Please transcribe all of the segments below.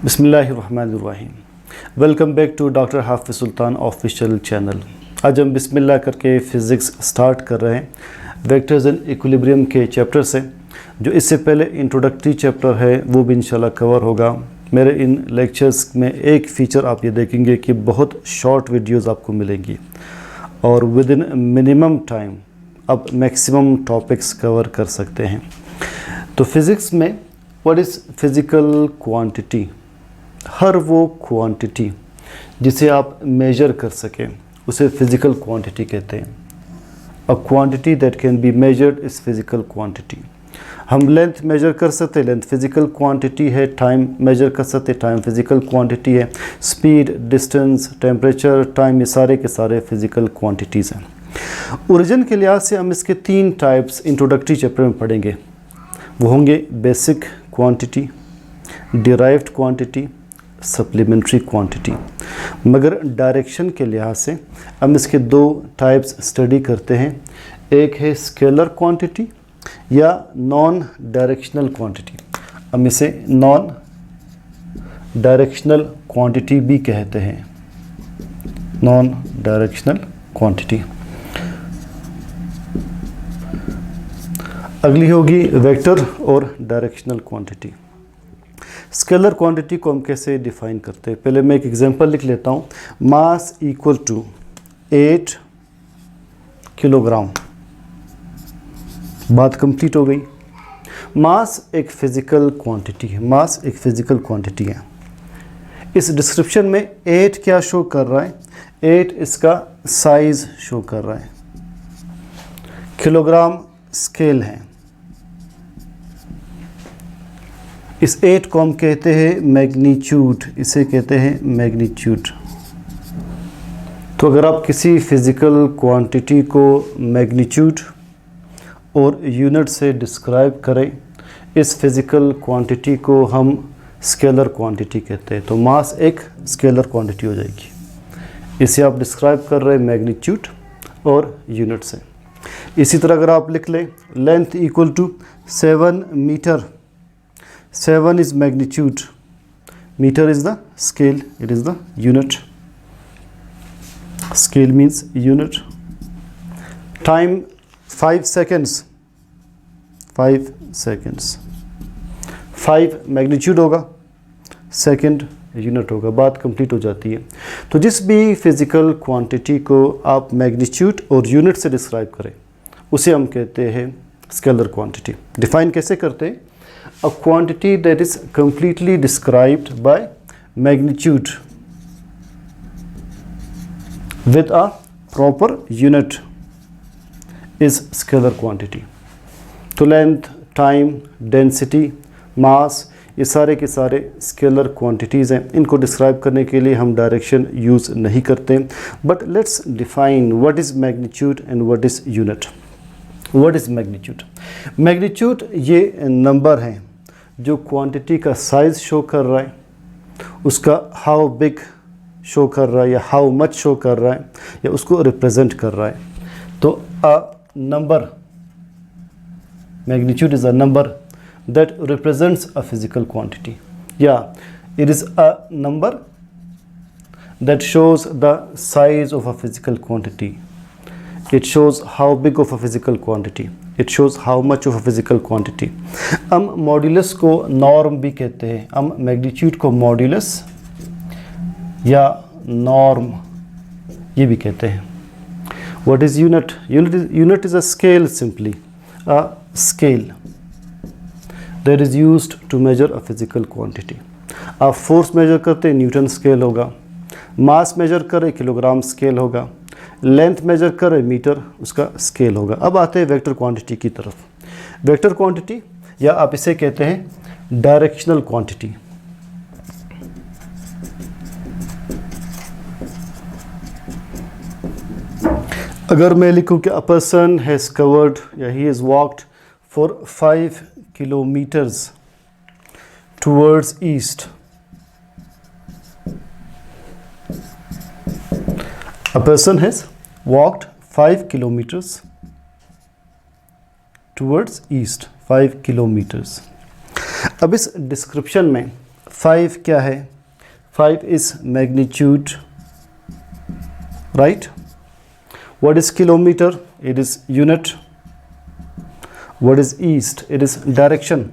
बिस्मिल्लाहिर्रहमानिर्रहीम। Welcome back to doctor हाफिज़ सुल्तान official channel. आज हम बिस्मिल्लाह करके फ़िज़िक्स स्टार्ट कर रहे हैं वेक्टर्स एंड इक्विलिब्रियम के चैप्टर से। जो इससे पहले इंट्रोडक्टरी चैप्टर है वो भी इंशाल्लाह कवर होगा। मेरे इन लेक्चर्स में एक फ़ीचर आप ये देखेंगे कि बहुत शॉर्ट वीडियोस आपको मिलेंगी और विद इन मिनिमम टाइम आप मैक्सिमम टॉपिक्स कवर कर सकते हैं। तो फ़िज़िक्स में व्हाट इज़ फ़िज़िकल क्वांटिटी? हर वो क्वांटिटी जिसे आप मेजर कर सकें उसे फ़िज़िकल क्वांटिटी कहते हैं। A quantity that can be measured is physical quantity. हम लेंथ मेजर कर सकते हैं, लेंथ फ़िज़िकल क्वांटिटी है। टाइम मेजर कर सकते हैं, टाइम फ़िज़िकल क्वांटिटी है। स्पीड, डिस्टेंस, टेम्परेचर, टाइम, ये सारे के सारे फ़िज़िकल क्वांटिटीज़ हैं। ओरिजिन के लिहाज से हम इसके 3 टाइप्स इंट्रोडक्टरी चैप्टर में पढ़ेंगे। वो होंगे basic quantity, derived quantity, supplementary quantity. मगर डायरेक्शन के लिहाज से हम इसके 2 टाइप्स स्टडी करते हैं। एक है स्केलर क्वांटिटी या नॉन डायरेक्शनल क्वांटिटी। हम इसे नॉन डायरेक्शनल क्वांटिटी भी कहते हैं, नॉन डायरेक्शनल क्वांटिटी। अगली होगी वेक्टर और डायरेक्शनल क्वांटिटी। स्केलर क्वांटिटी को हम कैसे डिफाइन करते हैं? पहले मैं एक एग्जांपल लिख लेता हूँ। Mass equal to 8 kilogram. बात कंप्लीट हो गई। मास एक फिज़िकल क्वांटिटी है, मास एक फिज़िकल क्वांटिटी है। इस डिस्क्रिप्शन में 8 क्या शो कर रहा है? 8 इसका साइज़ शो कर रहा है। किलोग्राम स्केल है। इस 8 को हम कहते हैं मैग्नीट्यूड, इसे कहते हैं मैग्नीट्यूड। तो अगर आप किसी फिज़िकल क्वांटिटी को मैग्नीट्यूड और यूनिट से डिस्क्राइब करें, इस फिज़िकल क्वांटिटी को हम स्केलर क्वांटिटी कहते हैं। तो मास एक स्केलर क्वांटिटी हो जाएगी। इसे आप डिस्क्राइब कर रहे हैं मैग्नीट्यूड और यूनिट से। इसी तरह अगर आप लिख लें length equal to 7 metre. 7 is magnitude, meter is the scale, it is the unit. Scale means unit. Time 5 seconds, 5 seconds. 5 magnitude होगा, सेकेंड यूनिट होगा। बात कंप्लीट हो जाती है। तो जिस भी फिज़िकल क्वांटिटी को आप मैग्नीट्यूड और यूनिट से डिस्क्राइब करें उसे हम कहते हैं स्केलर क्वांटिटी। डिफाइन कैसे करते हैं? A quantity that is completely described by magnitude with a proper unit is scalar quantity. तो लेंथ, टाइम, डेंसिटी, मास, ये सारे के सारे स्केलर क्वांटिटीज़ हैं। इनको डिस्क्राइब करने के लिए हम डायरेक्शन यूज़ नहीं करते। But let's define what is magnitude and what is unit. What is magnitude? Magnitude ये नंबर है जो क्वांटिटी का साइज़ शो कर रहा है, उसका हाउ बिग शो कर रहा है या हाउ मच शो कर रहा है या उसको रिप्रेजेंट कर रहा है। तो a number, magnitude is a number that represents a physical quantity, या it is a number that shows the size of a physical quantity. It shows how big of a physical quantity. It shows how much of a physical quantity. हम modulus को norm भी कहते हैं। हम magnitude को modulus या norm ये भी कहते हैं। What is unit? Unit is a scale, simply a scale that is used to measure a physical quantity. आप फोर्स मेजर करते हैं, न्यूटन स्केल होगा। मास मेजर करें, किलोग्राम स्केल होगा। लेंथ मेजर करें, मीटर उसका स्केल होगा। अब आते हैं वेक्टर क्वांटिटी की तरफ। वेक्टर क्वांटिटी या आप इसे कहते हैं डायरेक्शनल क्वांटिटी। अगर मैं लिखूं कि अ पर्सन हैज़ कवर्ड या he has walked for 5 kilometres towards east. A person has walked 5 kilometers towards east, 5 kilometers. अब इस डिस्क्रिप्शन में 5 क्या है? 5 is magnitude, right? What is kilometer? It is unit. What is east? It is direction.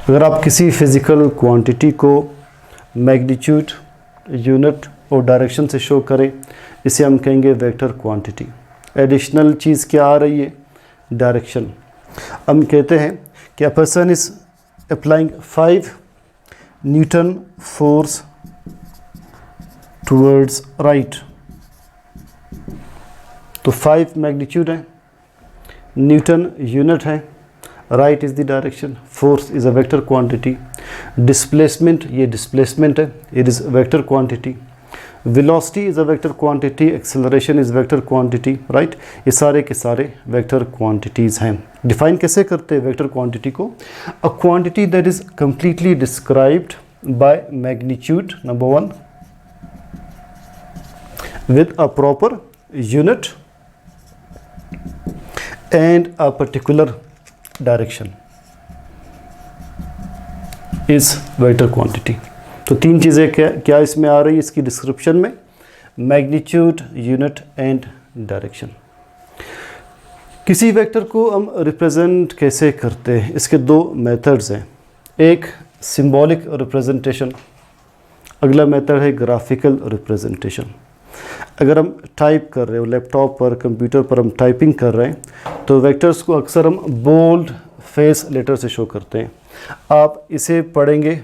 अगर आप किसी physical quantity को magnitude, unit और डायरेक्शन से शो करें, इसे हम कहेंगे वेक्टर क्वांटिटी। एडिशनल चीज़ क्या आ रही है? डायरेक्शन। हम कहते हैं कि a person is applying 5 Newton force towards right. तो 5 मैग्नीट्यूड है, न्यूटन यूनिट है, right is the direction, force is a vector quantity, displacement ये डिस्प्लेसमेंट है, it is vector quantity, velocity is a vector quantity, acceleration is vector quantity, right. ये सारे के सारे vector quantities हैं। डिफाइन कैसे करते हैं वेक्टर क्वांटिटी को? A quantity that is completely described by magnitude number 1 with a proper unit and a particular direction is vector quantity। तो 3 चीज़ें क्या इसमें आ रही है इसकी डिस्क्रिप्शन में? Magnitude, unit and direction. किसी वेक्टर को हम रिप्रेजेंट कैसे करते हैं? इसके 2 मेथड्स हैं। एक सिंबॉलिक रिप्रेजेंटेशन, अगला मेथड है ग्राफिकल रिप्रेजेंटेशन। अगर हम टाइप कर रहे हो लैपटॉप पर, कंप्यूटर पर हम टाइपिंग कर रहे हैं, तो वेक्टर्स को अक्सर हम बोल्ड फेस लेटर से शो करते हैं। आप इसे पढ़ेंगे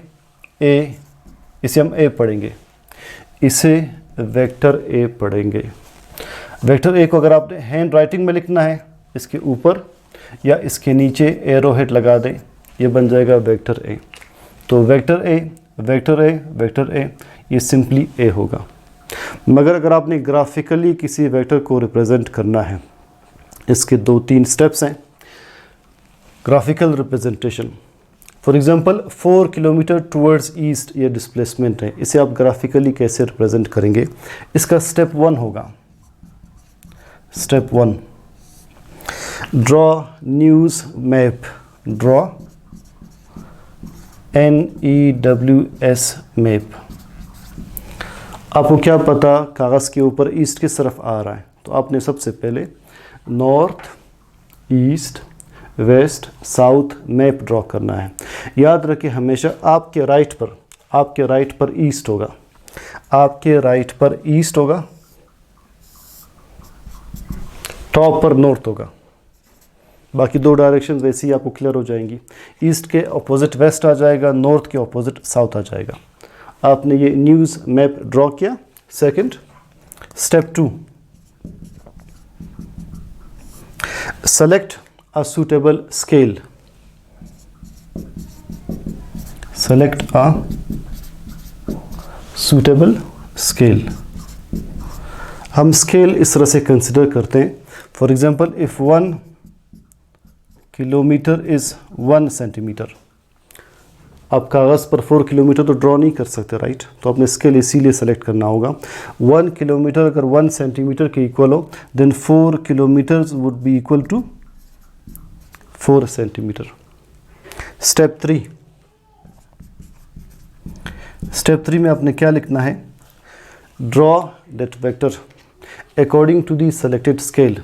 ए, इसे हम ए पढ़ेंगे, इसे वेक्टर ए पढ़ेंगे। वेक्टर ए को अगर आपने हैंड राइटिंग में लिखना है, इसके ऊपर या इसके नीचे एरो हेड लगा दें, ये बन जाएगा वेक्टर ए। तो vector A, vector A, vector A, ये सिंपली ए होगा। मगर अगर आपने ग्राफिकली किसी वेक्टर को रिप्रेजेंट करना है, इसके 2-3 स्टेप्स हैं graphical representation. For example 4 kilometre towards east ये डिस्प्लेसमेंट है, इसे आप ग्राफिकली कैसे रिप्रेजेंट करेंगे? इसका स्टेप 1 होगा। Step 1, draw news map. Draw NEWS map. आपको क्या पता कागज़ के ऊपर ईस्ट किस तरफ आ रहा है? तो आपने सबसे पहले north, east, west, south map draw करना है। याद रखिए हमेशा आपके राइट पर ईस्ट होगा, आपके राइट पर ईस्ट होगा, टॉप पर नॉर्थ होगा। बाकी 2 डायरेक्शंस वैसे ही आपको क्लियर हो जाएंगी। ईस्ट के अपोजिट वेस्ट आ जाएगा, नॉर्थ के अपोजिट साउथ आ जाएगा। आपने ये न्यूज़ मैप ड्रॉ किया। Second, step 2, select a suitable scale. Select a suitable scale. हम स्केल इस तरह से कंसिडर करते हैं। For example if 1 kilometre is 1 centimetre. आप कागज़ पर 4 किलोमीटर तो ड्रॉ नहीं कर सकते, राइट? तो आपने स्केल इसीलिए सेलेक्ट करना होगा। 1 किलोमीटर अगर 1 सेंटीमीटर के इक्वल हो, then 4 kilometres would be equal to 4 centimetre. Step 3, step 3 में आपने क्या लिखना है? Draw that vector according to the selected scale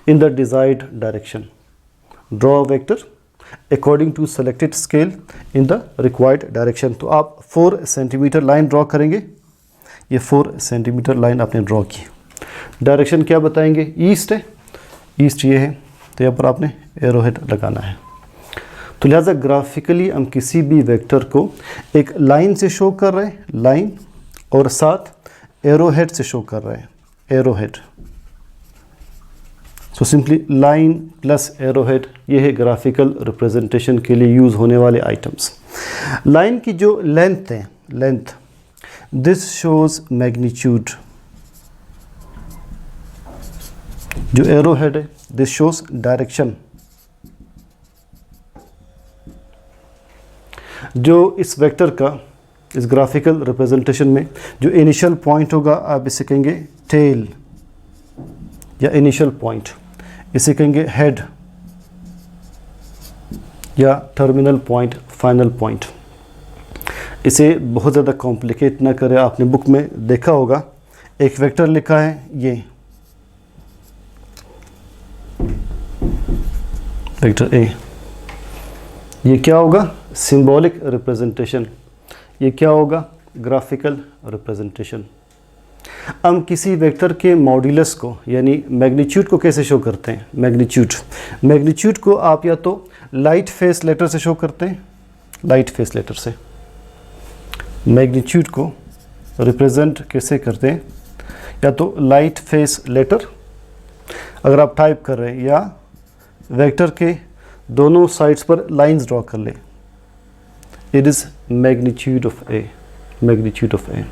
in the desired direction. Draw vector according to selected scale in the required direction. तो आप 4 centimetre line draw करेंगे। ये 4 centimetre line आपने ड्रॉ की। डायरेक्शन क्या बताएंगे? ईस्ट है, ईस्ट ये है, तो यहाँ पर आपने एरो हेड लगाना है। तो लिहाजा ग्राफिकली हम किसी भी वेक्टर को एक लाइन से शो कर रहे हैं, लाइन, और साथ एरो हेड से शो कर रहे हैं, arrow head. So simply line plus arrow head, ये है ग्राफिकल रिप्रेजेंटेशन के लिए यूज़ होने वाले आइटम्स। लाइन की जो लेंथ है, लेंथ, दिस शोज मैग्नीट्यूड। जो एरो हेड है, दिस शोज डायरेक्शन। जो इस वेक्टर का, इस ग्राफिकल रिप्रेजेंटेशन में जो इनिशियल पॉइंट होगा, आप इसे कहेंगे टेल या इनिशियल पॉइंट, इसे कहेंगे हेड या टर्मिनल पॉइंट, फाइनल पॉइंट। इसे बहुत ज़्यादा कॉम्प्लिकेट ना करें। आपने बुक में देखा होगा एक वेक्टर लिखा है, ये वेक्टर ए, ये क्या होगा? Symbolic representation. ये क्या होगा? Graphical representation. हम किसी वेक्टर के मॉड्यूलस को यानी मैग्नीट्यूड को कैसे शो करते हैं? मैग्नीट्यूड को आप या तो लाइट फेस लेटर से शो करते हैं, लाइट फेस लेटर से। मैग्नीट्यूड को रिप्रेजेंट कैसे करते हैं? या तो लाइट फेस लेटर अगर आप टाइप कर रहे हैं, या वेक्टर के दोनों साइड्स पर लाइंस ड्रॉ कर ले। It is magnitude of A, magnitude of A.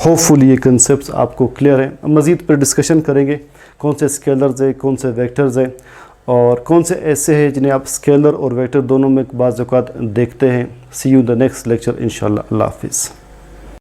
Hopefully ये कंसेप्ट आपको क्लियर है। मज़ीद पर डिस्कशन करेंगे कौन से स्केलर्स है, कौन से वेक्टर्स है, और कौन से ऐसे हैं जिन्हें आप स्केलर और वेक्टर दोनों में बाज़ औक़ात देखते हैं। See you in the next lecture इंशाल्लाह। अल्लाह हाफ़िज़।